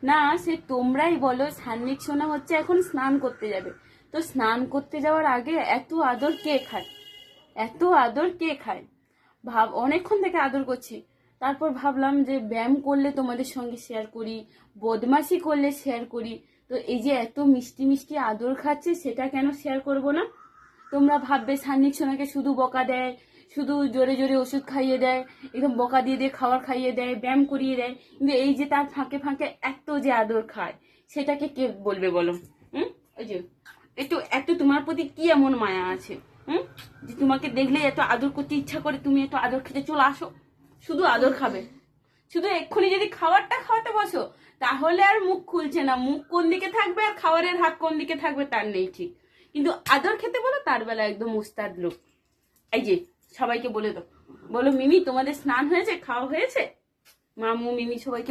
না সে তোমরাই বলো, সান্নিক সোনা হচ্ছে এখন স্নান করতে যাবে, তো স্নান করতে যাওয়ার আগে এত আদর কে খায়? এত আদর কে খায়? অনেকক্ষণ থেকে আদর করছি, তারপর ভাবলাম যে ব্যায়াম করলে তোমাদের সঙ্গে শেয়ার করি, বদমাশি করলে শেয়ার করি, তো এই যে এত মিষ্টি মিষ্টি আদর খাচ্ছে সেটা কেন শেয়ার করব না? তোমরা ভাববে সান্নিক সোনাকে শুধু বকা দেয়, শুধু জোরে জোরে ওষুধ খাইয়ে দেয়, একদম বকা দিয়ে দিয়ে খাবার খাইয়ে দেয়, ব্যায়াম করিয়ে দেয়, কিন্তু এই যে তার ফাঁকে ফাঁকে এত যে আদর খায় সেটাকে কে বলবে বলো? ওই যে একটু একটু তোমার প্রতি কি এমন মায়া আছে যে তোমাকে দেখলে এত আদর করতে ইচ্ছা করে, তুমি এত আদর খেতে চলে আসো, শুধু আদর খাবে। শুধু এক্ষুনি যদি খাবারটা খাওয়াতে বসো তাহলে আর মুখ খুলছে না, মুখ কোন দিকে থাকবে আর খাবারের হাত কোন দিকে থাকবে তার নেই ঠিক, কিন্তু আদর খেতে বলো তার বেলা একদম উস্তাদ লোক। এই যে সবাইকে বলে দাও, বলো মিমি তোমাদের স্নান হয়েছে, খাওয়া হয়েছে, মামু মিমি সবাইকে